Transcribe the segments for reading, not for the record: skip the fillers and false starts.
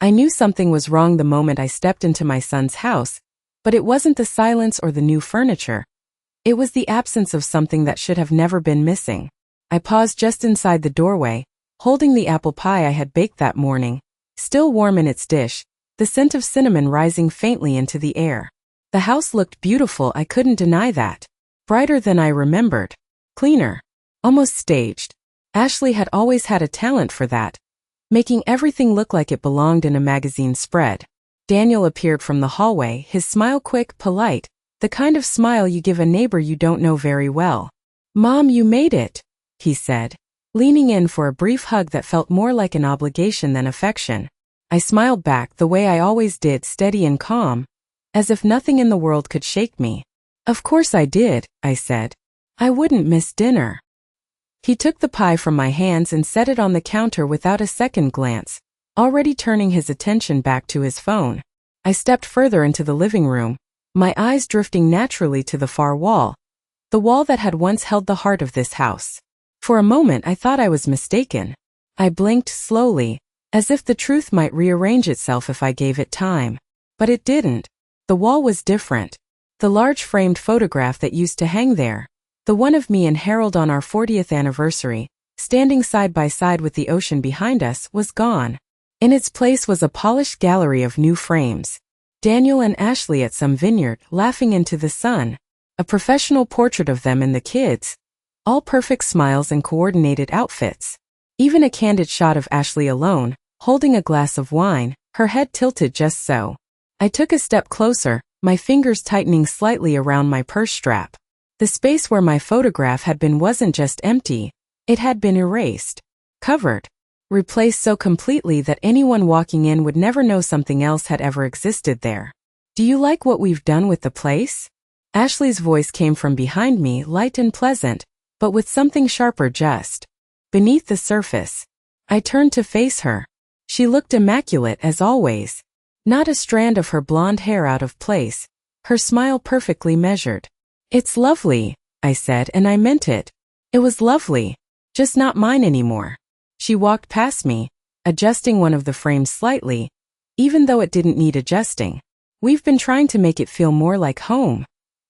I knew something was wrong the moment I stepped into my son's house, but it wasn't the silence or the new furniture. It was the absence of something that should have never been missing. I paused just inside the doorway, holding the apple pie I had baked that morning, still warm in its dish, the scent of cinnamon rising faintly into the air. The house looked beautiful, I couldn't deny that. Brighter than I remembered. Cleaner. Almost staged. Ashley had always had a talent for that, making everything look like it belonged in a magazine spread. Daniel appeared from the hallway, his smile quick, polite, the kind of smile you give a neighbor you don't know very well. "Mom, you made it," he said, leaning in for a brief hug that felt more like an obligation than affection. I smiled back the way I always did, steady and calm, as if nothing in the world could shake me. "Of course I did," I said. "I wouldn't miss dinner." He took the pie from my hands and set it on the counter without a second glance, already turning his attention back to his phone. I stepped further into the living room, my eyes drifting naturally to the far wall, the wall that had once held the heart of this house. For a moment I thought I was mistaken. I blinked slowly, as if the truth might rearrange itself if I gave it time. But it didn't. The wall was different. The large framed photograph that used to hang there, the one of me and Harold on our 40th anniversary, standing side by side with the ocean behind us, was gone. In its place was a polished gallery of new frames. Daniel and Ashley at some vineyard, laughing into the sun. A professional portrait of them and the kids. All perfect smiles and coordinated outfits. Even a candid shot of Ashley alone, holding a glass of wine, her head tilted just so. I took a step closer, my fingers tightening slightly around my purse strap. The space where my photograph had been wasn't just empty, it had been erased, covered, replaced so completely that anyone walking in would never know something else had ever existed there. "Do you like what we've done with the place?" Ashley's voice came from behind me, light and pleasant, but with something sharper just beneath the surface. I turned to face her. She looked immaculate as always. Not a strand of her blonde hair out of place, her smile perfectly measured. "It's lovely," I said, and I meant it. It was lovely, just not mine anymore. She walked past me, adjusting one of the frames slightly, even though it didn't need adjusting. "We've been trying to make it feel more like home,"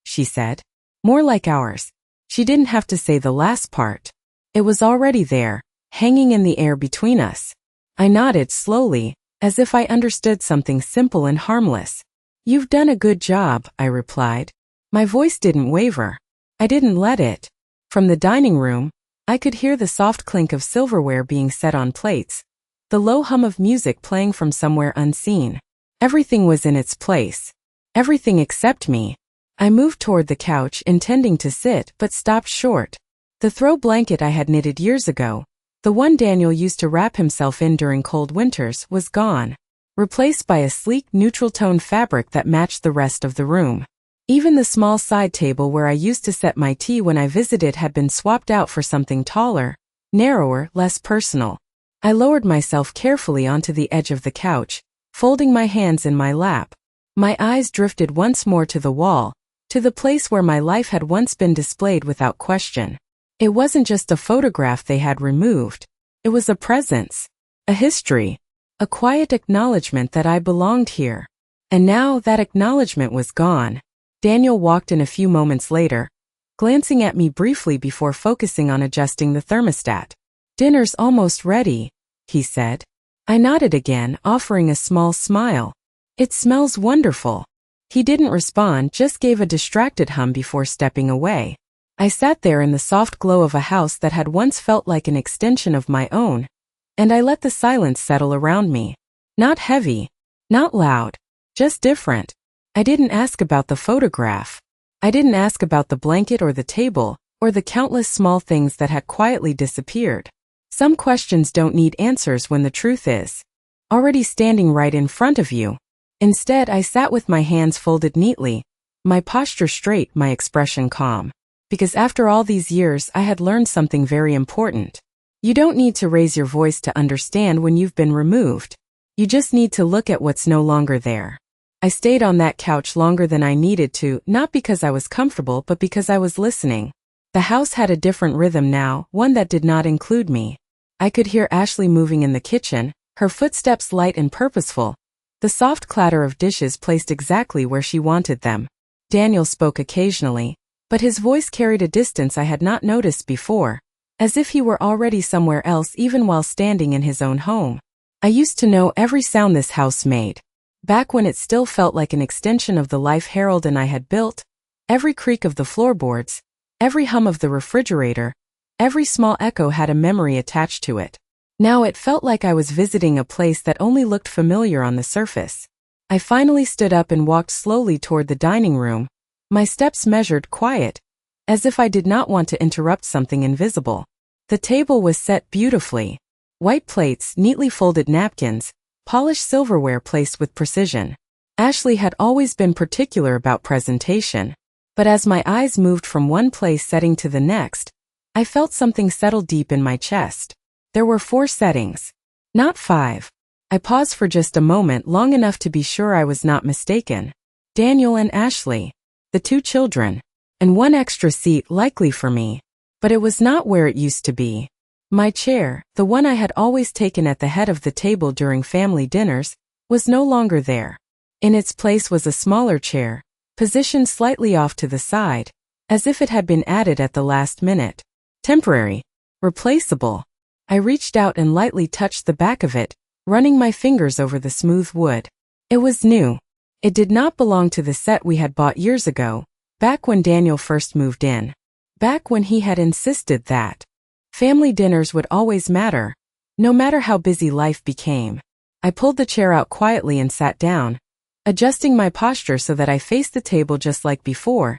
she said. "More like ours." She didn't have to say the last part. It was already there, hanging in the air between us. I nodded slowly, as if I understood something simple and harmless. "You've done a good job," I replied. My voice didn't waver. I didn't let it. From the dining room, I could hear the soft clink of silverware being set on plates, the low hum of music playing from somewhere unseen. Everything was in its place. Everything except me. I moved toward the couch, intending to sit, but stopped short. The throw blanket I had knitted years ago, the one Daniel used to wrap himself in during cold winters, was gone, replaced by a sleek, neutral-tone fabric that matched the rest of the room. Even the small side table where I used to set my tea when I visited had been swapped out for something taller, narrower, less personal. I lowered myself carefully onto the edge of the couch, folding my hands in my lap. My eyes drifted once more to the wall, to the place where my life had once been displayed without question. It wasn't just a photograph they had removed. It was a presence, a history, a quiet acknowledgement that I belonged here. And now that acknowledgement was gone. Daniel walked in a few moments later, glancing at me briefly before focusing on adjusting the thermostat. "Dinner's almost ready," he said. I nodded again, offering a small smile. "It smells wonderful." He didn't respond, just gave a distracted hum before stepping away. I sat there in the soft glow of a house that had once felt like an extension of my own, and I let the silence settle around me. Not heavy, not loud, just different. I didn't ask about the photograph. I didn't ask about the blanket or the table, or the countless small things that had quietly disappeared. Some questions don't need answers when the truth is already standing right in front of you. Instead, I sat with my hands folded neatly, my posture straight, my expression calm. Because after all these years, I had learned something very important. You don't need to raise your voice to understand when you've been removed. You just need to look at what's no longer there. I stayed on that couch longer than I needed to, not because I was comfortable, but because I was listening. The house had a different rhythm now, one that did not include me. I could hear Ashley moving in the kitchen, her footsteps light and purposeful, the soft clatter of dishes placed exactly where she wanted them. Daniel spoke occasionally, but his voice carried a distance I had not noticed before, as if he were already somewhere else even while standing in his own home. I used to know every sound this house made. Back when it still felt like an extension of the life Harold and I had built, every creak of the floorboards, every hum of the refrigerator, every small echo had a memory attached to it. Now it felt like I was visiting a place that only looked familiar on the surface. I finally stood up and walked slowly toward the dining room, my steps measured, quiet, as if I did not want to interrupt something invisible. The table was set beautifully. White plates, neatly folded napkins, polished silverware placed with precision. Ashley had always been particular about presentation, but as my eyes moved from one place setting to the next, I felt something settle deep in my chest. There were 4 settings, not 5. I paused for just a moment, long enough to be sure I was not mistaken. Daniel and Ashley, the 2 children, and 1 extra seat likely for me. But it was not where it used to be. My chair, the one I had always taken at the head of the table during family dinners, was no longer there. In its place was a smaller chair, positioned slightly off to the side, as if it had been added at the last minute. Temporary. Replaceable. I reached out and lightly touched the back of it, running my fingers over the smooth wood. It was new. It did not belong to the set we had bought years ago, back when Daniel first moved in. Back when he had insisted that family dinners would always matter, no matter how busy life became. I pulled the chair out quietly and sat down, adjusting my posture so that I faced the table just like before,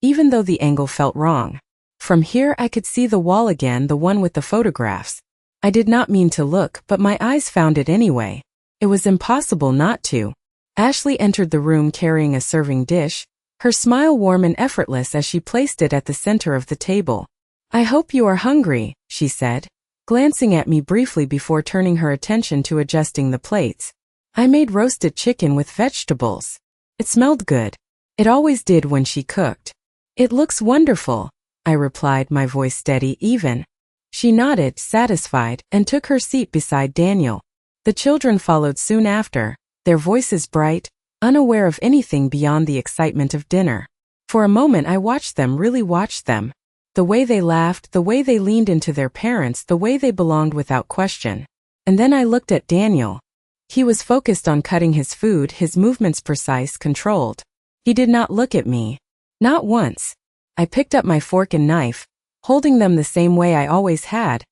even though the angle felt wrong. From here I could see the wall again, the one with the photographs. I did not mean to look, but my eyes found it anyway. It was impossible not to. Ashley entered the room carrying a serving dish, her smile warm and effortless as she placed it at the center of the table. "I hope you are hungry," she said, glancing at me briefly before turning her attention to adjusting the plates. "I made roasted chicken with vegetables. It smelled good. It always did when she cooked." "It looks wonderful," I replied, my voice steady, even. She nodded, satisfied, and took her seat beside Daniel. The children followed soon after, their voices bright, unaware of anything beyond the excitement of dinner. For a moment I watched them, really watched them. The way they laughed, the way they leaned into their parents, the way they belonged without question. And then I looked at Daniel. He was focused on cutting his food, his movements precise, controlled. He did not look at me. Not once. I picked up my fork and knife, holding them the same way I always had,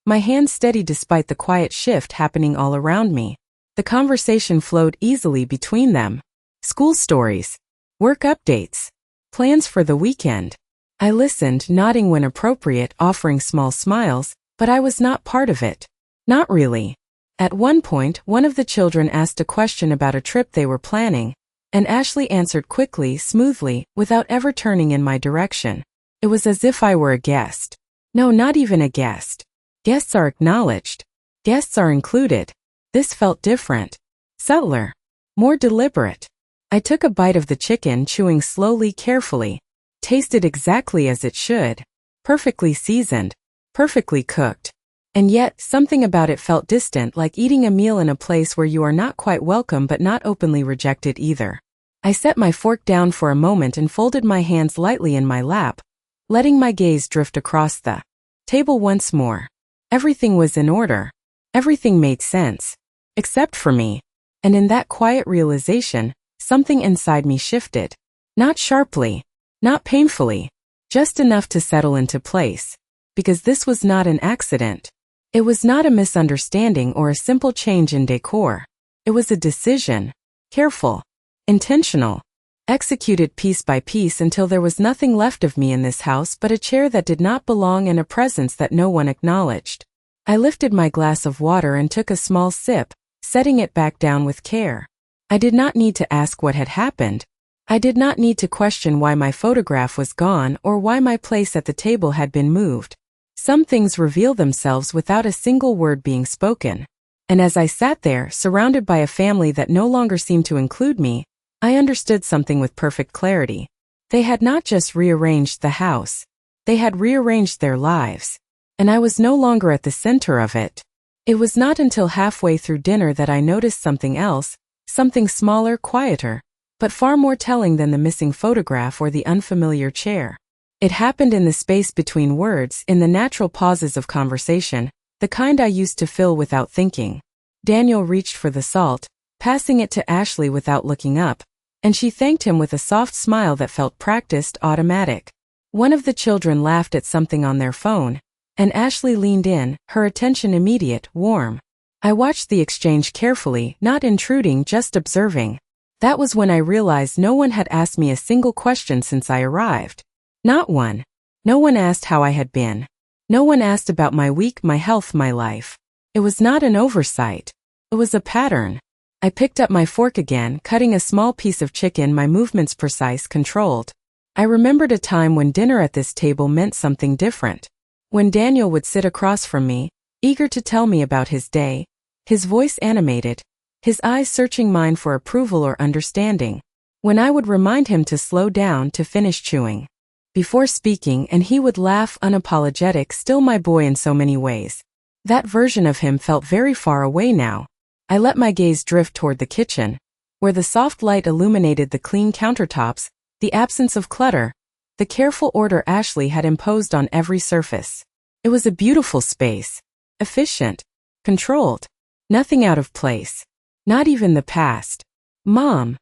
my hands steady despite the quiet shift happening all around me. The conversation flowed easily between them. School stories, work updates, plans for the weekend. I listened, nodding when appropriate, offering small smiles, but I was not part of it. Not really. At one point, one of the children asked a question about a trip they were planning, and Ashley answered quickly, smoothly, without ever turning in my direction. It was as if I were a guest. No, not even a guest. Guests are acknowledged. Guests are included. This felt different. Subtler. More deliberate. I took a bite of the chicken, chewing slowly, carefully. Tasted exactly as it should. Perfectly seasoned. Perfectly cooked. And yet, something about it felt distant, like eating a meal in a place where you are not quite welcome but not openly rejected either. I set my fork down for a moment and folded my hands lightly in my lap, letting my gaze drift across the table once more. Everything was in order. Everything made sense. Except for me. And in that quiet realization, something inside me shifted. Not sharply. Not painfully. Just enough to settle into place. Because this was not an accident. It was not a misunderstanding or a simple change in decor. It was a decision. Careful. Intentional. Executed piece by piece until there was nothing left of me in this house but a chair that did not belong and a presence that no one acknowledged. I lifted my glass of water and took a small sip, setting it back down with care. I did not need to ask what had happened. I did not need to question why my photograph was gone or why my place at the table had been moved. Some things reveal themselves without a single word being spoken. And as I sat there, surrounded by a family that no longer seemed to include me, I understood something with perfect clarity. They had not just rearranged the house. They had rearranged their lives. And I was no longer at the center of it. It was not until halfway through dinner that I noticed something else, something smaller, quieter, but far more telling than the missing photograph or the unfamiliar chair. It happened in the space between words, in the natural pauses of conversation, the kind I used to fill without thinking. Daniel reached for the salt, passing it to Ashley without looking up, and she thanked him with a soft smile that felt practiced, automatic. One of the children laughed at something on their phone, and Ashley leaned in, her attention immediate, warm. I watched the exchange carefully, not intruding, just observing. That was when I realized no one had asked me a single question since I arrived. Not one. No one asked how I had been. No one asked about my week, my health, my life. It was not an oversight. It was a pattern. I picked up my fork again, cutting a small piece of chicken, my movements precise, controlled. I remembered a time when dinner at this table meant something different. When Daniel would sit across from me, eager to tell me about his day, his voice animated, his eyes searching mine for approval or understanding. When I would remind him to slow down, to finish chewing before speaking, and he would laugh, unapologetic, still my boy in so many ways. That version of him felt very far away now. I let my gaze drift toward the kitchen, where the soft light illuminated the clean countertops, the absence of clutter, the careful order Ashley had imposed on every surface. It was a beautiful space, efficient, controlled, nothing out of place, not even the past. Mom,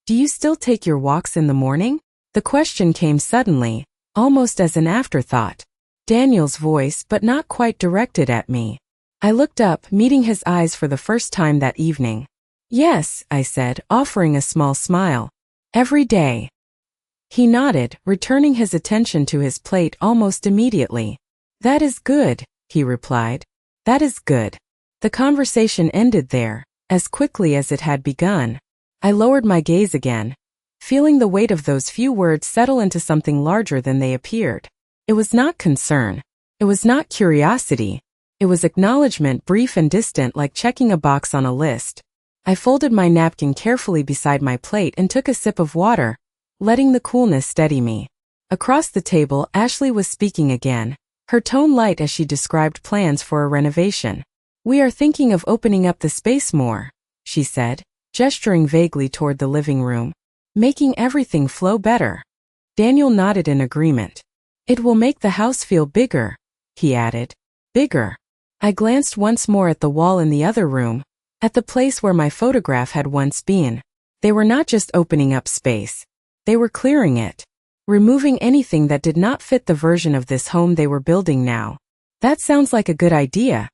do you still take your walks in the morning? The question came suddenly, almost as an afterthought. Daniel's voice, but not quite directed at me. I looked up, meeting his eyes for the first time that evening. Yes, I said, offering a small smile. Every day. He nodded, returning his attention to his plate almost immediately. That is good, he replied. That is good. The conversation ended there, as quickly as it had begun. I lowered my gaze again, feeling the weight of those few words settle into something larger than they appeared. It was not concern. It was not curiosity. It was acknowledgement, brief and distant, like checking a box on a list. I folded my napkin carefully beside my plate and took a sip of water, letting the coolness steady me. Across the table, Ashley was speaking again, her tone light as she described plans for a renovation. We are thinking of opening up the space more, she said, gesturing vaguely toward the living room. Making everything flow better. Daniel nodded in agreement. It will make the house feel bigger, he added. Bigger. I glanced once more at the wall in the other room, at the place where my photograph had once been. They were not just opening up space. They were clearing it, removing anything that did not fit the version of this home they were building now. That sounds like a good idea,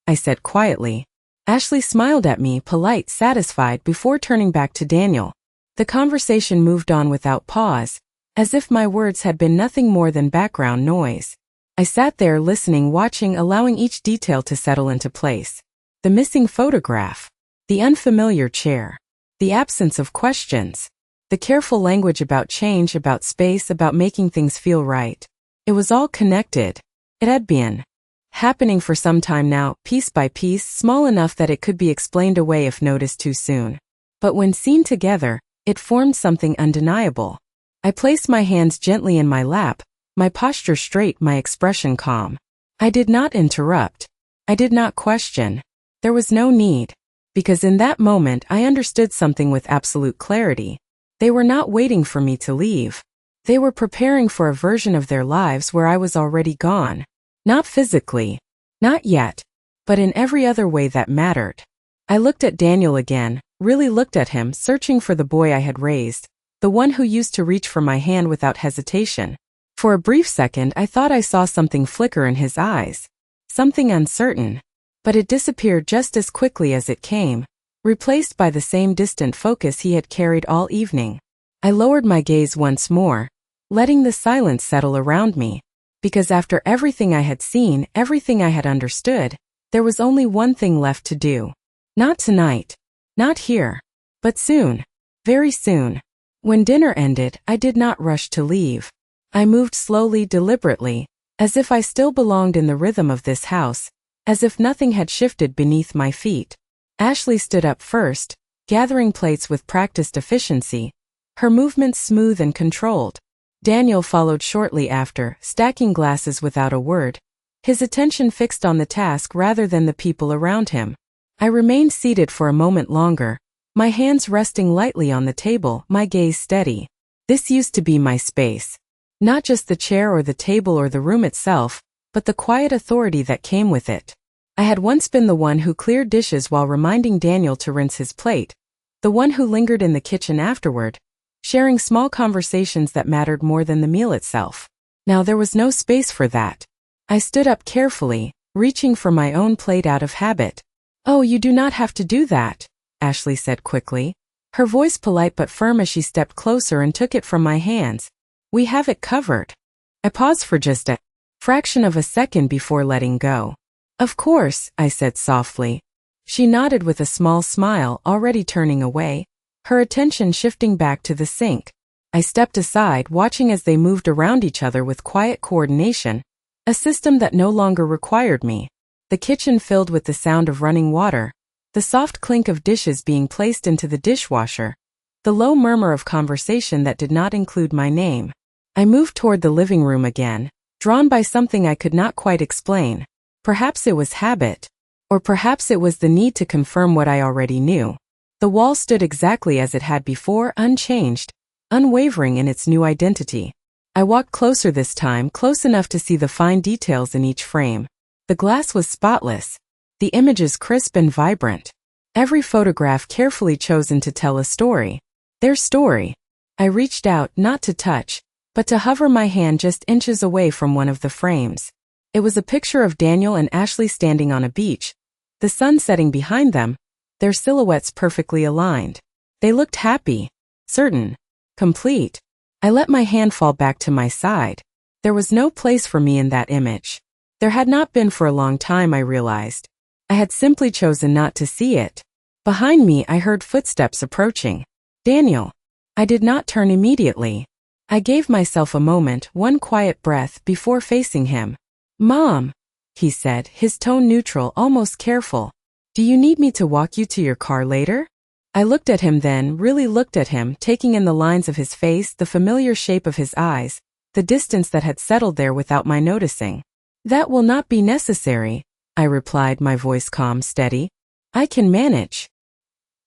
I said quietly. Ashley smiled at me, polite, satisfied, before turning back to Daniel. The conversation moved on without pause, as if my words had been nothing more than background noise. I sat there listening, watching, allowing each detail to settle into place. The missing photograph, the unfamiliar chair, the absence of questions, the careful language about change, about space, about making things feel right. It was all connected. It had been happening for some time now, piece by piece, small enough that it could be explained away if noticed too soon. But when seen together, it formed something undeniable. I placed my hands gently in my lap, my posture straight, my expression calm. I did not interrupt. I did not question. There was no need. Because in that moment I understood something with absolute clarity. They were not waiting for me to leave. They were preparing for a version of their lives where I was already gone. Not physically. Not yet. But in every other way that mattered. I looked at Daniel again, really looked at him, searching for the boy I had raised, the one who used to reach for my hand without hesitation. For a brief second I thought I saw something flicker in his eyes. Something uncertain. But it disappeared just as quickly as it came, replaced by the same distant focus he had carried all evening. I lowered my gaze once more, letting the silence settle around me. Because after everything I had seen, everything I had understood, there was only one thing left to do. Not tonight. Not here. But soon. Very soon. When dinner ended, I did not rush to leave. I moved slowly, deliberately, as if I still belonged in the rhythm of this house, as if nothing had shifted beneath my feet. Ashley stood up first, gathering plates with practiced efficiency, her movements smooth and controlled. Daniel followed shortly after, stacking glasses without a word, his attention fixed on the task rather than the people around him. I remained seated for a moment longer, my hands resting lightly on the table, my gaze steady. This used to be my space. Not just the chair or the table or the room itself, but the quiet authority that came with it. I had once been the one who cleared dishes while reminding Daniel to rinse his plate, the one who lingered in the kitchen afterward, sharing small conversations that mattered more than the meal itself. Now there was no space for that. I stood up carefully, reaching for my own plate out of habit. "Oh, you do not have to do that," Ashley said quickly, her voice polite but firm as she stepped closer and took it from my hands. "We have it covered." I paused for just a fraction of a second before letting go. "Of course," I said softly. She nodded with a small smile, already turning away, her attention shifting back to the sink. I stepped aside, watching as they moved around each other with quiet coordination, a system that no longer required me. The kitchen filled with the sound of running water, the soft clink of dishes being placed into the dishwasher, the low murmur of conversation that did not include my name. I moved toward the living room again, drawn by something I could not quite explain. Perhaps it was habit, or perhaps it was the need to confirm what I already knew. The wall stood exactly as it had before, unchanged, unwavering in its new identity. I walked closer this time, close enough to see the fine details in each frame. The glass was spotless, the images crisp and vibrant. Every photograph carefully chosen to tell a story. Their story. I reached out, not to touch, but to hover my hand just inches away from one of the frames. It was a picture of Daniel and Ashley standing on a beach, the sun setting behind them, their silhouettes perfectly aligned. They looked happy, certain, complete. I let my hand fall back to my side. There was no place for me in that image. There had not been for a long time, I realized. I had simply chosen not to see it. Behind me, I heard footsteps approaching. Daniel. I did not turn immediately. I gave myself a moment, one quiet breath, before facing him. "Mom," he said, his tone neutral, almost careful. "Do you need me to walk you to your car later?" I looked at him then, really looked at him, taking in the lines of his face, the familiar shape of his eyes, the distance that had settled there without my noticing. "That will not be necessary," I replied, my voice calm, steady. "I can manage."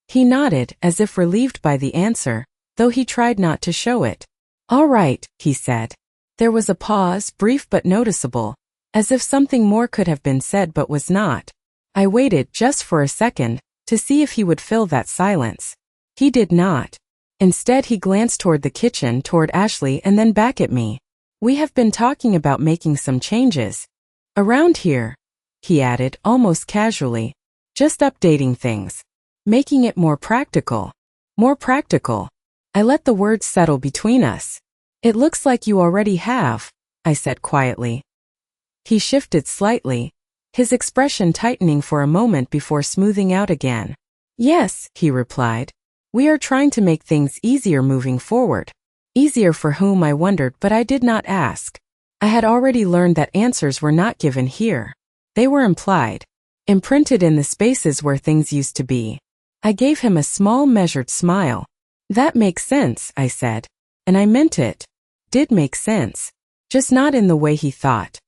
He nodded, as if relieved by the answer, though he tried not to show it. "All right," he said. There was a pause, brief but noticeable, as if something more could have been said but was not. I waited, just for a second, to see if he would fill that silence. He did not. Instead, he glanced toward the kitchen, toward Ashley, and then back at me. "We have been talking about making some changes around here," he added, almost casually. "Just updating things. Making it more practical." More practical. I let the words settle between us. "It looks like you already have," I said quietly. He shifted slightly, his expression tightening for a moment before smoothing out again. "Yes," he replied. "We are trying to make things easier moving forward." Easier for whom, I wondered, but I did not ask. I had already learned that answers were not given here. They were implied, imprinted in the spaces where things used to be. I gave him a small, measured smile. "That makes sense," I said. And I meant it. Did make sense. Just not in the way he thought.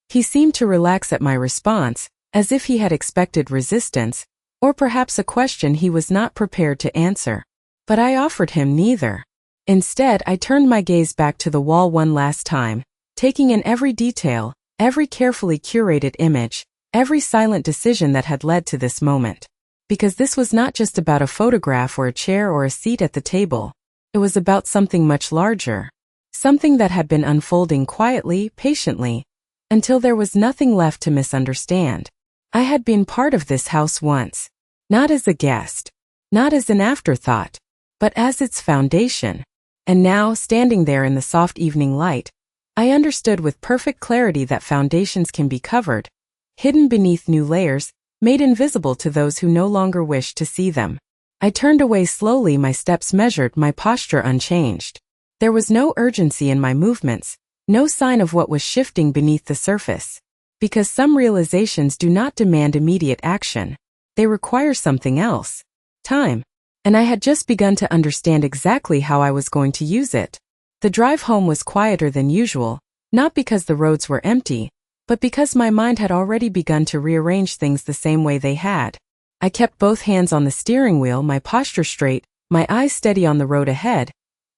He seemed to relax at my response, as if he had expected resistance, or perhaps a question he was not prepared to answer. But I offered him neither. Instead, I turned my gaze back to the wall one last time, taking in every detail, every carefully curated image, every silent decision that had led to this moment. Because this was not just about a photograph or a chair or a seat at the table. It was about something much larger. Something that had been unfolding quietly, patiently, until there was nothing left to misunderstand. I had been part of this house once. Not as a guest. Not as an afterthought. But as its foundation. And now, standing there in the soft evening light, I understood with perfect clarity that foundations can be covered, hidden beneath new layers, made invisible to those who no longer wished to see them. I turned away slowly, my steps measured, my posture unchanged. There was no urgency in my movements, no sign of what was shifting beneath the surface. Because some realizations do not demand immediate action. They require something else. Time. And I had just begun to understand exactly how I was going to use it. The drive home was quieter than usual, not because the roads were empty, but because my mind had already begun to rearrange things the same way they had. I kept both hands on the steering wheel, my posture straight, my eyes steady on the road ahead,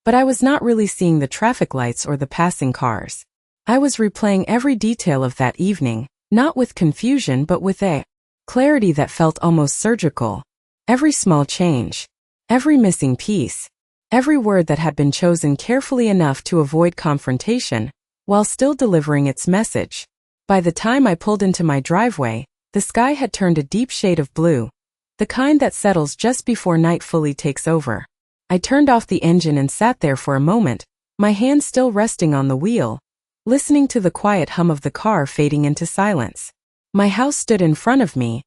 but I was not really seeing the traffic lights or the passing cars. I was replaying every detail of that evening, not with confusion but with a clarity that felt almost surgical. Every small change, every missing piece, every word that had been chosen carefully enough to avoid confrontation, while still delivering its message. By the time I pulled into my driveway, the sky had turned a deep shade of blue, the kind that settles just before night fully takes over. I turned off the engine and sat there for a moment, my hand still resting on the wheel, listening to the quiet hum of the car fading into silence. My house stood in front of me.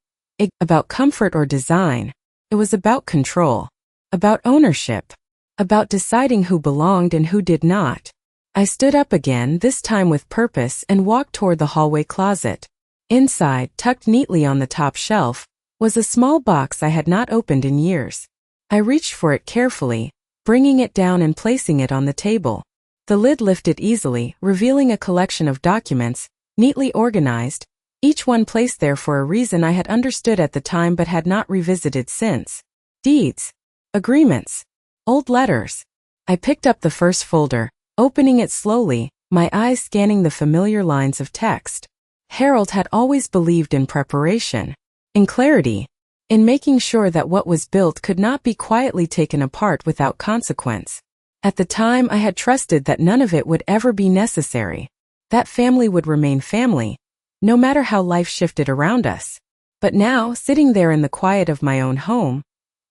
About comfort or design. It was about control. About ownership. About deciding who belonged and who did not. I stood up again, this time with purpose, and walked toward the hallway closet. Inside, tucked neatly on the top shelf, was a small box I had not opened in years. I reached for it carefully, bringing it down and placing it on the table. The lid lifted easily, revealing a collection of documents, neatly organized, each one placed there for a reason I had understood at the time but had not revisited since. Deeds. Agreements. Old letters. I picked up the first folder, opening it slowly, my eyes scanning the familiar lines of text. Harold had always believed in preparation, in clarity, in making sure that what was built could not be quietly taken apart without consequence. At the time, I had trusted that none of it would ever be necessary. That family would remain family, no matter how life shifted around us. But now, sitting there in the quiet of my own home,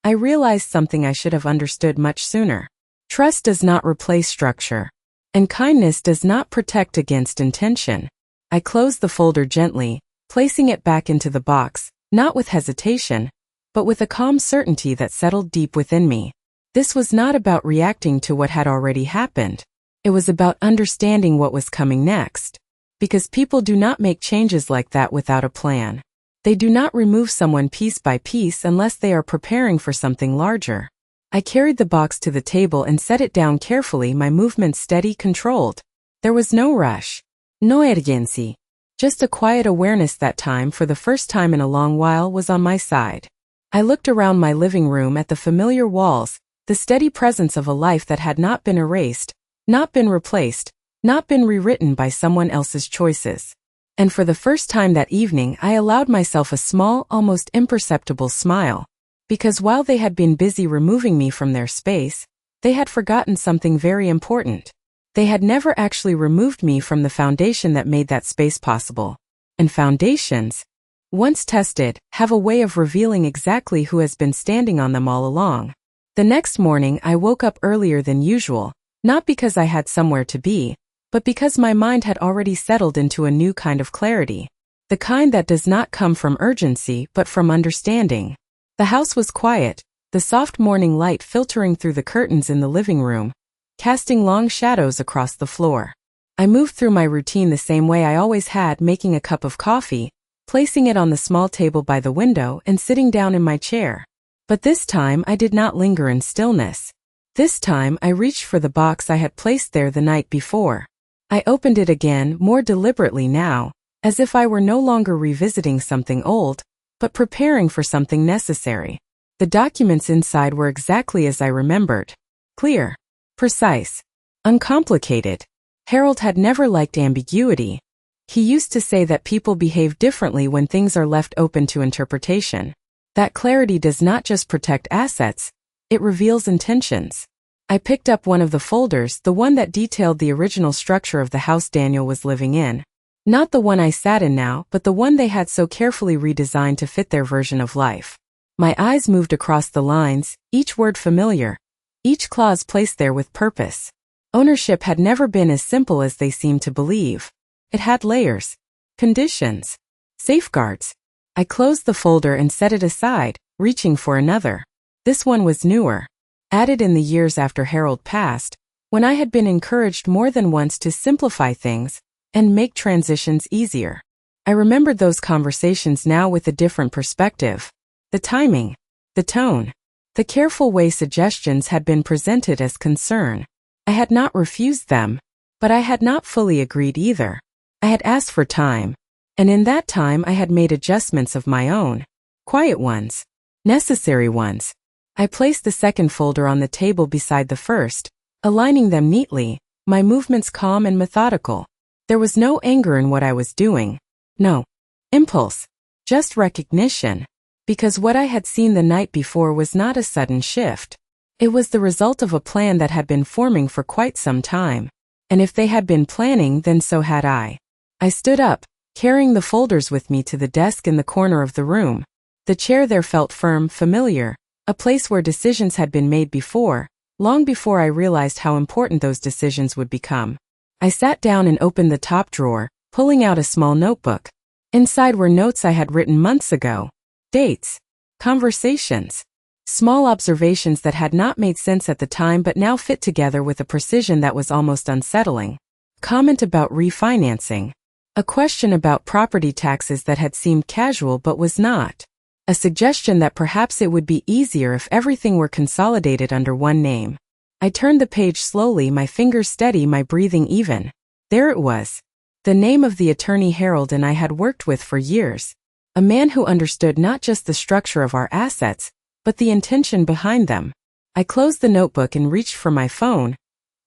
I realized something I should have understood much sooner. Trust does not replace structure, and kindness does not protect against intention. I closed the folder gently, placing it back into the box, not with hesitation, but with a calm certainty that settled deep within me. This was not about reacting to what had already happened. It was about understanding what was coming next. Because people do not make changes like that without a plan. They do not remove someone piece by piece unless they are preparing for something larger. I carried the box to the table and set it down carefully, my movements steady, controlled. There was no rush. No urgency. Just a quiet awareness that time, for the first time in a long while, was on my side. I looked around my living room at the familiar walls, the steady presence of a life that had not been erased, not been replaced, not been rewritten by someone else's choices. And for the first time that evening, I allowed myself a small, almost imperceptible smile. Because while they had been busy removing me from their space, they had forgotten something very important. They had never actually removed me from the foundation that made that space possible. And foundations, once tested, have a way of revealing exactly who has been standing on them all along. The next morning, I woke up earlier than usual, not because I had somewhere to be, but because my mind had already settled into a new kind of clarity. The kind that does not come from urgency but from understanding. The house was quiet, the soft morning light filtering through the curtains in the living room, casting long shadows across the floor. I moved through my routine the same way I always had, making a cup of coffee, placing it on the small table by the window, and sitting down in my chair. But this time I did not linger in stillness. This time I reached for the box I had placed there the night before. I opened it again, more deliberately now, as if I were no longer revisiting something old, but preparing for something necessary. The documents inside were exactly as I remembered. Clear. Precise. Uncomplicated. Harold had never liked ambiguity. He used to say that people behave differently when things are left open to interpretation. That clarity does not just protect assets, it reveals intentions. I picked up one of the folders, the one that detailed the original structure of the house Daniel was living in. Not the one I sat in now, but the one they had so carefully redesigned to fit their version of life. My eyes moved across the lines, each word familiar, each clause placed there with purpose. Ownership had never been as simple as they seemed to believe. It had layers, conditions, safeguards. I closed the folder and set it aside, reaching for another. This one was newer, added in the years after Harold passed, when I had been encouraged more than once to simplify things and make transitions easier. I remembered those conversations now with a different perspective. The timing, the tone, the careful way suggestions had been presented as concern. I had not refused them, but I had not fully agreed either. I had asked for time, And in that time I had made adjustments of my own. Quiet ones. Necessary ones. I placed the second folder on the table beside the first, aligning them neatly, my movements calm and methodical. There was no anger in what I was doing. No impulse. Just recognition. Because what I had seen the night before was not a sudden shift. It was the result of a plan that had been forming for quite some time. And if they had been planning, then so had I. I stood up, carrying the folders with me to the desk in the corner of the room. The chair there felt firm, familiar, a place where decisions had been made before, long before I realized how important those decisions would become. I sat down and opened the top drawer, pulling out a small notebook. Inside were notes I had written months ago. Dates. Conversations. Small observations that had not made sense at the time but now fit together with a precision that was almost unsettling. Comment about refinancing. A question about property taxes that had seemed casual but was not. A suggestion that perhaps it would be easier if everything were consolidated under one name. I turned the page slowly, my fingers steady, my breathing even. There it was. The name of the attorney Harold and I had worked with for years. A man who understood not just the structure of our assets, but the intention behind them. I closed the notebook and reached for my phone,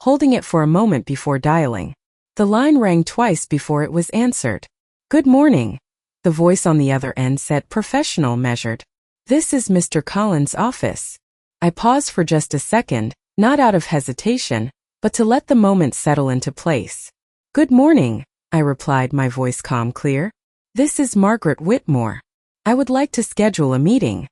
holding it for a moment before dialing. The line rang twice before it was answered. "Good morning," the voice on the other end said, professional, measured. "This is Mr. Collins' office." I paused for just a second, not out of hesitation, but to let the moment settle into place. "Good morning," I replied, my voice calm, clear. "This is Margaret Whitmore. I would like to schedule a meeting."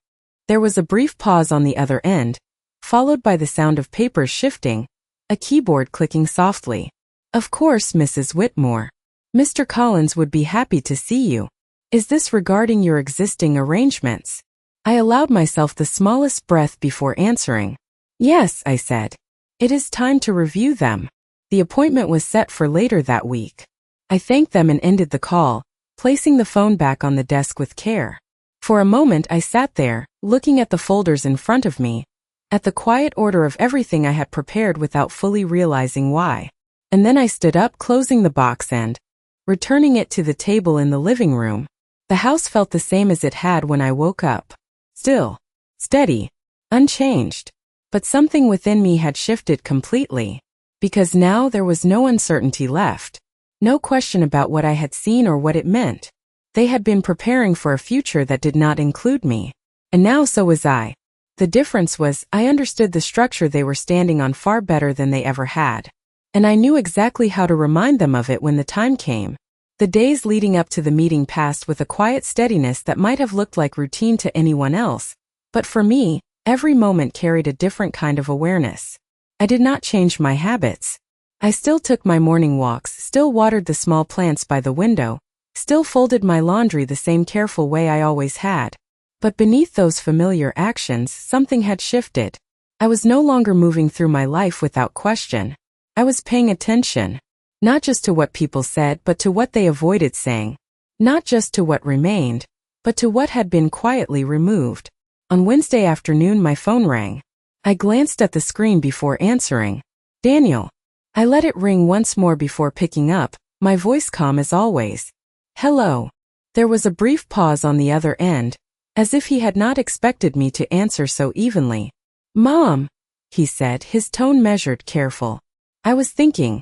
There was a brief pause on the other end, followed by the sound of papers shifting, a keyboard clicking softly. "Of course, Mrs. Whitmore. Mr. Collins would be happy to see you. Is this regarding your existing arrangements?" I allowed myself the smallest breath before answering. "Yes," I said. "It is time to review them." The appointment was set for later that week. I thanked them and ended the call, placing the phone back on the desk with care. For a moment I sat there, looking at the folders in front of me, at the quiet order of everything I had prepared without fully realizing why. And then I stood up, closing the box and returning it to the table in the living room. The house felt the same as it had when I woke up. Still, steady, unchanged. But something within me had shifted completely. Because now there was no uncertainty left. No question about what I had seen or what it meant. They had been preparing for a future that did not include me. And now so was I. The difference was, I understood the structure they were standing on far better than they ever had. And I knew exactly how to remind them of it when the time came. The days leading up to the meeting passed with a quiet steadiness that might have looked like routine to anyone else. But for me, every moment carried a different kind of awareness. I did not change my habits. I still took my morning walks, still watered the small plants by the window, still folded my laundry the same careful way I always had. But beneath those familiar actions, something had shifted. I was no longer moving through my life without question. I was paying attention. Not just to what people said, but to what they avoided saying. Not just to what remained, but to what had been quietly removed. On Wednesday afternoon my phone rang. I glanced at the screen before answering. "Daniel." I let it ring once more before picking up, my voice calm as always. "Hello." There was a brief pause on the other end, as if he had not expected me to answer so evenly. "Mom," he said, his tone measured, careful. "I was thinking,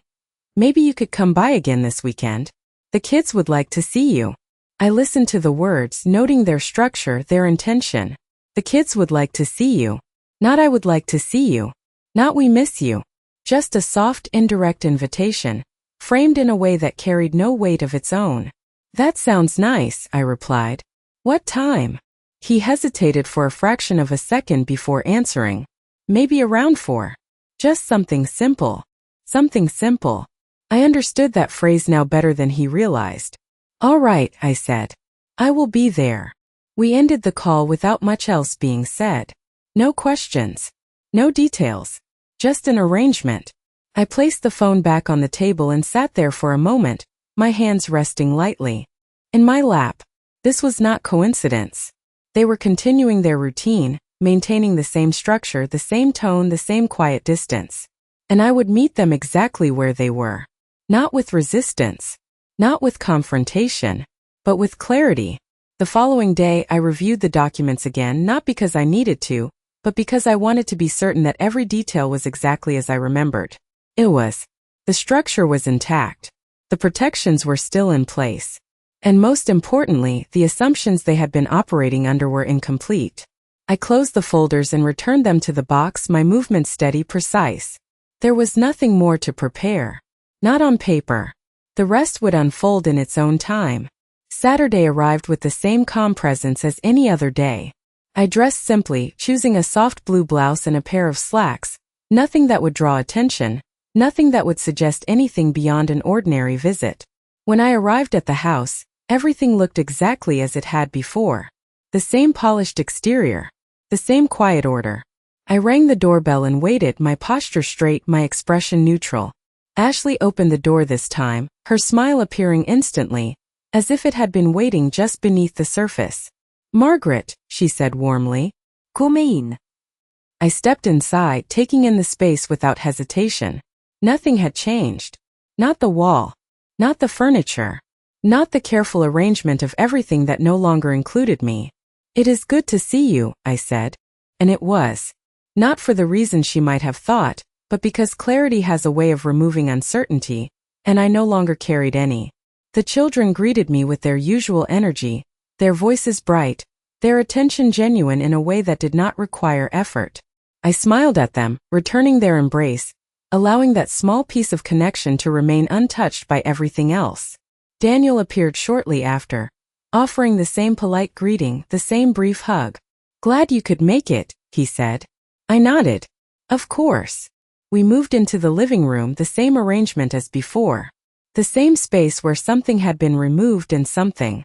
maybe you could come by again this weekend. The kids would like to see you." I listened to the words, noting their structure, their intention. The kids would like to see you. Not I would like to see you. Not we miss you. Just a soft, indirect invitation, framed in a way that carried no weight of its own. "That sounds nice," I replied. "What time?" He hesitated for a fraction of a second before answering. "Maybe around 4. Just something simple. Something simple." I understood that phrase now better than he realized. "All right," I said. "I will be there." We ended the call without much else being said. No questions. No details. Just an arrangement. I placed the phone back on the table and sat there for a moment, my hands resting lightly in my lap. This was not coincidence. They were continuing their routine, maintaining the same structure, the same tone, the same quiet distance. And I would meet them exactly where they were. Not with resistance. Not with confrontation. but with clarity. The following day, I reviewed the documents again, not because I needed to, but because I wanted to be certain that every detail was exactly as I remembered. It was. The structure was intact. The protections were still in place. And most importantly, the assumptions they had been operating under were incomplete. I closed the folders and returned them to the box, my movements steady, precise. There was nothing more to prepare. Not on paper. The rest would unfold in its own time. Saturday arrived with the same calm presence as any other day. I dressed simply, choosing a soft blue blouse and a pair of slacks, nothing that would draw attention, nothing that would suggest anything beyond an ordinary visit. When I arrived at the house, everything looked exactly as it had before. The same polished exterior. The same quiet order. I rang the doorbell and waited, my posture straight, my expression neutral. Ashley opened the door this time, her smile appearing instantly, as if it had been waiting just beneath the surface. "Margaret," she said warmly. "Come in." I stepped inside, taking in the space without hesitation. Nothing had changed. Not the wall. Not the furniture. Not the careful arrangement of everything that no longer included me. "It is good to see you," I said. And it was. Not for the reason she might have thought, but because clarity has a way of removing uncertainty, and I no longer carried any. The children greeted me with their usual energy, their voices bright, their attention genuine in a way that did not require effort. I smiled at them, returning their embrace, allowing that small piece of connection to remain untouched by everything else. Daniel appeared shortly after, offering the same polite greeting, the same brief hug. "Glad you could make it," he said. I nodded. Of course. We moved into the living room, the same arrangement as before. The same space where something had been removed and something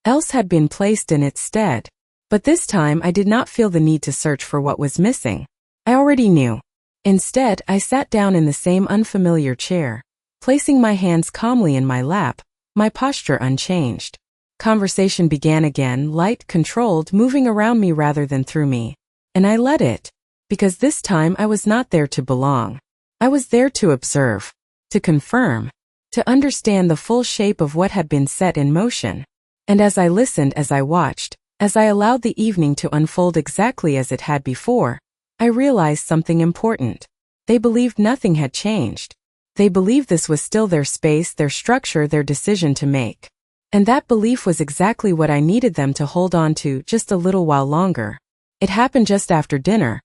else had been placed in its stead. But this time I did not feel the need to search for what was missing. I already knew. Instead, I sat down in the same unfamiliar chair, placing my hands calmly in my lap, my posture unchanged. Conversation began again, light, controlled, moving around me rather than through me. And I let it. Because this time I was not there to belong. I was there to observe, to confirm, to understand the full shape of what had been set in motion. And as I listened, as I watched, as I allowed the evening to unfold exactly as it had before, I realized something important. They believed nothing had changed. They believed this was still their space, their structure, their decision to make. And that belief was exactly what I needed them to hold on to just a little while longer. It happened just after dinner.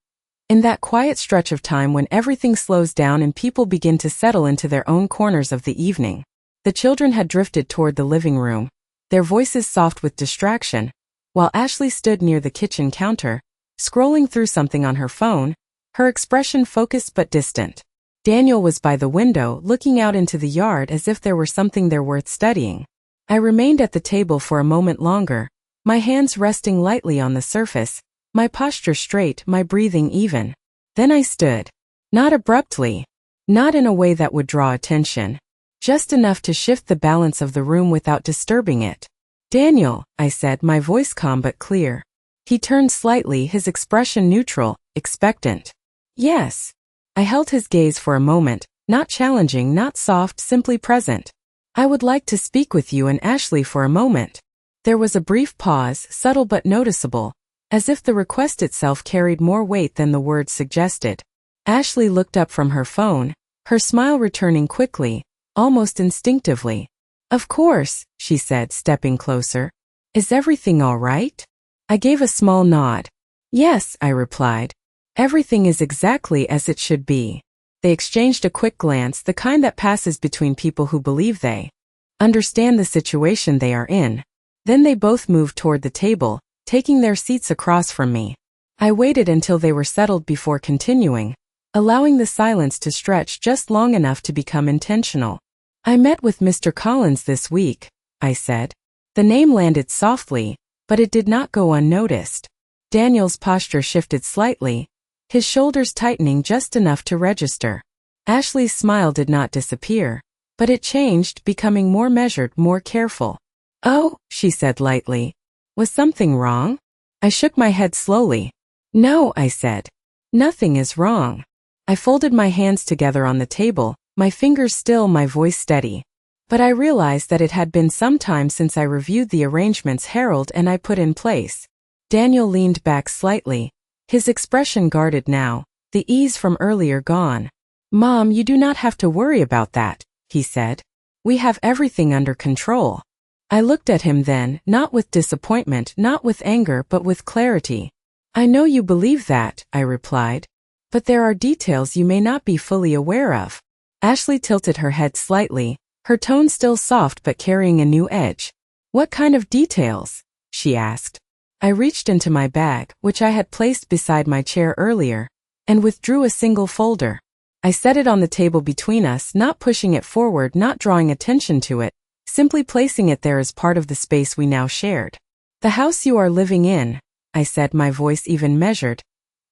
In that quiet stretch of time when everything slows down and people begin to settle into their own corners of the evening. The children had drifted toward the living room, their voices soft with distraction, while Ashley stood near the kitchen counter, scrolling through something on her phone, her expression focused but distant. Daniel was by the window, looking out into the yard as if there were something there worth studying. I remained at the table for a moment longer, my hands resting lightly on the surface, my posture straight, my breathing even. Then I stood. Not abruptly. Not in a way that would draw attention. Just enough to shift the balance of the room without disturbing it. "Daniel," I said, my voice calm but clear. He turned slightly, his expression neutral, expectant. "Yes." I held his gaze for a moment, not challenging, not soft, simply present. "I would like to speak with you and Ashley for a moment." There was a brief pause, subtle but noticeable, as if the request itself carried more weight than the words suggested. Ashley looked up from her phone, her smile returning quickly, almost instinctively. "Of course," she said, stepping closer. "Is everything all right?" I gave a small nod. "Yes," I replied. "Everything is exactly as it should be." They exchanged a quick glance, the kind that passes between people who believe they understand the situation they are in. Then they both moved toward the table, taking their seats across from me. I waited until they were settled before continuing, allowing the silence to stretch just long enough to become intentional. "I met with Mr. Collins this week," I said. The name landed softly, but it did not go unnoticed. Daniel's posture shifted slightly, his shoulders tightening just enough to register. Ashley's smile did not disappear, but it changed, becoming more measured, more careful. "Oh," she said lightly. "Was something wrong?" I shook my head slowly. "No," I said. "Nothing is wrong." I folded my hands together on the table, my fingers still, my voice steady. But I realized that it had been some time since I reviewed the arrangements Harold and I put in place. Daniel leaned back slightly, his expression guarded now, the ease from earlier gone. "Mom, you do not have to worry about that," he said. "We have everything under control." I looked at him then, not with disappointment, not with anger, but with clarity. "I know you believe that," I replied. "But there are details you may not be fully aware of." Ashley tilted her head slightly, her tone still soft but carrying a new edge. "What kind of details?" she asked. I reached into my bag, which I had placed beside my chair earlier, and withdrew a single folder. I set it on the table between us, not pushing it forward, not drawing attention to it, simply placing it there as part of the space we now shared. "The house you are living in," I said, my voice even measured,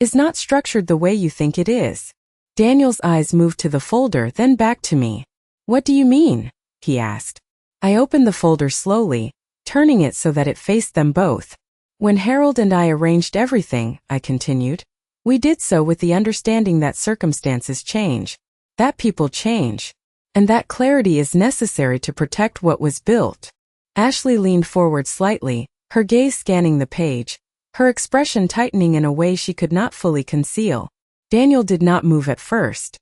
"is not structured the way you think it is." Daniel's eyes moved to the folder, then back to me. "What do you mean?" he asked. I opened the folder slowly, turning it so that it faced them both. "When Harold and I arranged everything," I continued, "we did so with the understanding that circumstances change, that people change, and that clarity is necessary to protect what was built." Ashley leaned forward slightly, her gaze scanning the page, her expression tightening in a way she could not fully conceal. Daniel did not move at first.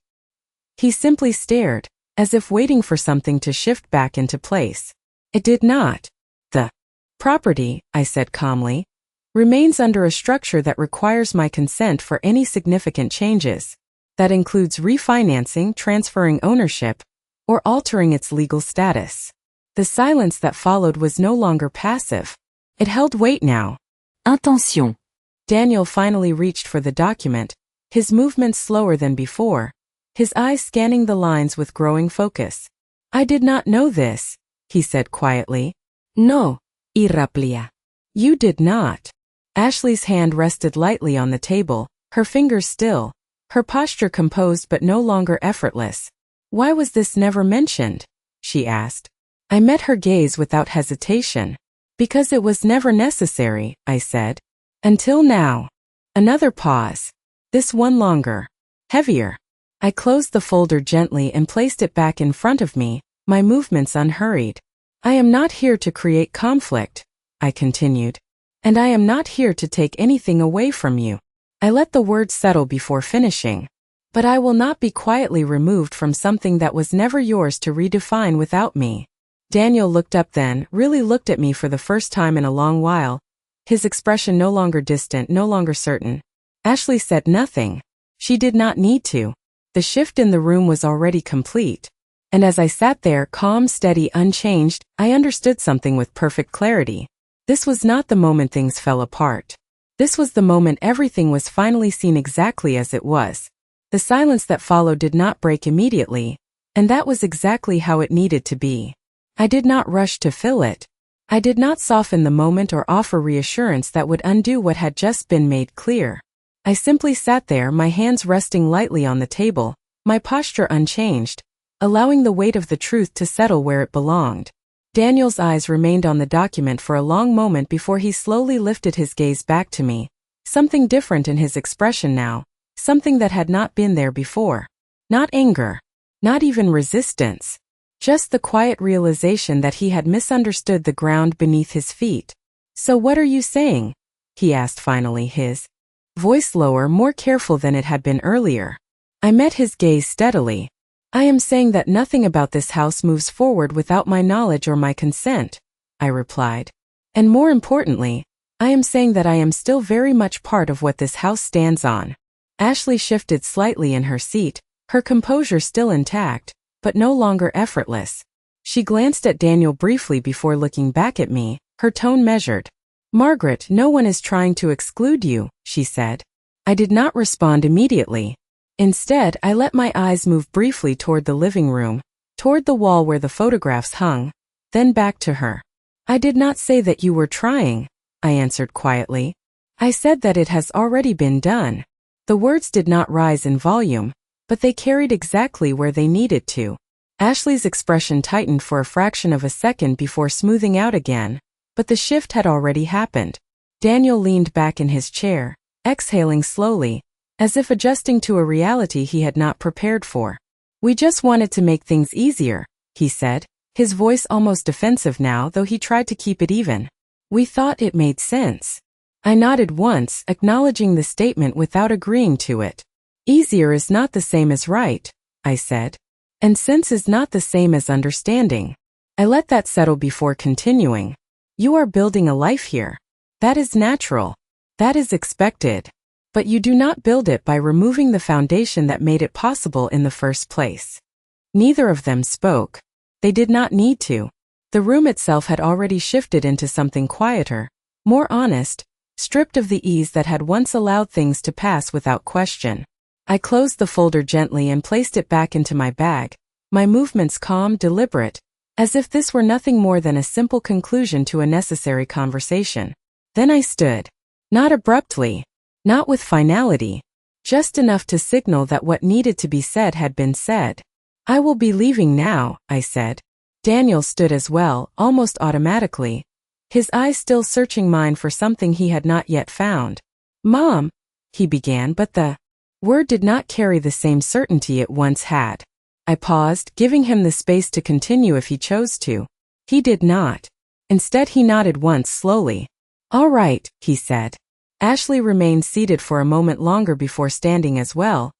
He simply stared, as if waiting for something to shift back into place. It did not. "The property," I said calmly, "remains under a structure that requires my consent for any significant changes. That includes refinancing, transferring ownership, or altering its legal status." The silence that followed was no longer passive. It held weight now. Intention. Daniel finally reached for the document, his movements slower than before, his eyes scanning the lines with growing focus. "I did not know this," he said quietly. "No, Iraplia. You did not." Ashley's hand rested lightly on the table, her fingers still, her posture composed but no longer effortless. "Why was this never mentioned?" she asked. I met her gaze without hesitation. "Because it was never necessary," I said. "Until now." Another pause. This one longer. Heavier. I closed the folder gently and placed it back in front of me, my movements unhurried. "I am not here to create conflict," I continued. "And I am not here to take anything away from you." I let the words settle before finishing. "But I will not be quietly removed from something that was never yours to redefine without me." Daniel looked up then, really looked at me for the first time in a long while, his expression no longer distant, no longer certain. Ashley said nothing. She did not need to. The shift in the room was already complete. And as I sat there, calm, steady, unchanged, I understood something with perfect clarity. This was not the moment things fell apart. This was the moment everything was finally seen exactly as it was. The silence that followed did not break immediately, and that was exactly how it needed to be. I did not rush to fill it. I did not soften the moment or offer reassurance that would undo what had just been made clear. I simply sat there, my hands resting lightly on the table, my posture unchanged, allowing the weight of the truth to settle where it belonged. Daniel's eyes remained on the document for a long moment before he slowly lifted his gaze back to me, something different in his expression now, something that had not been there before. Not anger, not even resistance, just the quiet realization that he had misunderstood the ground beneath his feet. "So what are you saying?" he asked finally, his voice lower, more careful than it had been earlier. I met his gaze steadily. "I am saying that nothing about this house moves forward without my knowledge or my consent," I replied. "And more importantly, I am saying that I am still very much part of what this house stands on." Ashley shifted slightly in her seat, her composure still intact, but no longer effortless. She glanced at Daniel briefly before looking back at me, her tone measured. "Margaret, no one is trying to exclude you," she said. I did not respond immediately. Instead, I let my eyes move briefly toward the living room, toward the wall where the photographs hung, then back to her. "I did not say that you were trying," I answered quietly. "I said that it has already been done." The words did not rise in volume, but they carried exactly where they needed to. Ashley's expression tightened for a fraction of a second before smoothing out again, but the shift had already happened. Daniel leaned back in his chair, exhaling slowly, as if adjusting to a reality he had not prepared for. "We just wanted to make things easier," he said, his voice almost defensive now, though he tried to keep it even. We thought it made sense. I nodded once, acknowledging the statement without agreeing to it. Easier is not the same as right, I said. And sense is not the same as understanding. I let that settle before continuing. You are building a life here. That is natural. That is expected. But you do not build it by removing the foundation that made it possible in the first place. Neither of them spoke. They did not need to. The room itself had already shifted into something quieter, more honest, stripped of the ease that had once allowed things to pass without question. I closed the folder gently and placed it back into my bag, my movements calm, deliberate, as if this were nothing more than a simple conclusion to a necessary conversation. Then I stood. Not abruptly. Not with finality. Just enough to signal that what needed to be said had been said. I will be leaving now, I said. Daniel stood as well, almost automatically, his eyes still searching mine for something he had not yet found. Mom, he began, but the word did not carry the same certainty it once had. I paused, giving him the space to continue if he chose to. He did not. Instead, he nodded once slowly. All right, he said. Ashley remained seated for a moment longer before standing as well,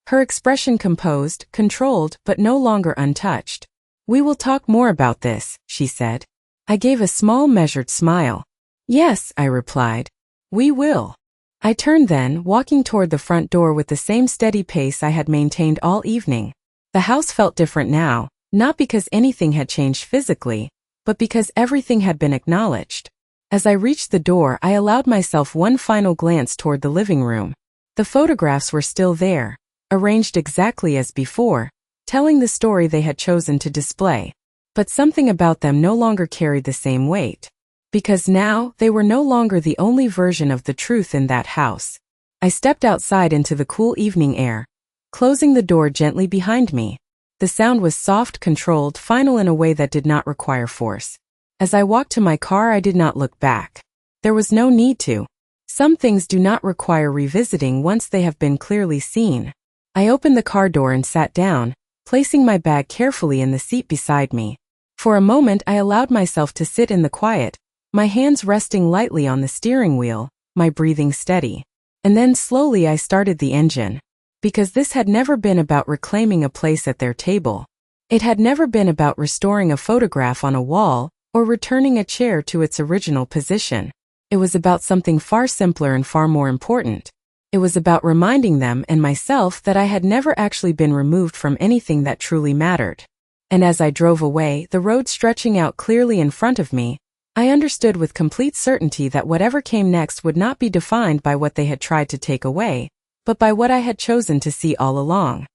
her expression composed, controlled, but no longer untouched. We will talk more about this, she said. I gave a small measured smile. Yes, I replied. We will. I turned then, walking toward the front door with the same steady pace I had maintained all evening. The house felt different now, not because anything had changed physically, but because everything had been acknowledged. As I reached the door, I allowed myself one final glance toward the living room. The photographs were still there, arranged exactly as before, telling the story they had chosen to display. But something about them no longer carried the same weight. Because now, they were no longer the only version of the truth in that house. I stepped outside into the cool evening air, closing the door gently behind me. The sound was soft, controlled, final in a way that did not require force. As I walked to my car, I did not look back. There was no need to. Some things do not require revisiting once they have been clearly seen. I opened the car door and sat down, placing my bag carefully in the seat beside me. For a moment, I allowed myself to sit in the quiet, my hands resting lightly on the steering wheel, my breathing steady. And then slowly I started the engine. Because this had never been about reclaiming a place at their table. It had never been about restoring a photograph on a wall, or returning a chair to its original position. It was about something far simpler and far more important. It was about reminding them and myself that I had never actually been removed from anything that truly mattered. And as I drove away, the road stretching out clearly in front of me, I understood with complete certainty that whatever came next would not be defined by what they had tried to take away, but by what I had chosen to see all along.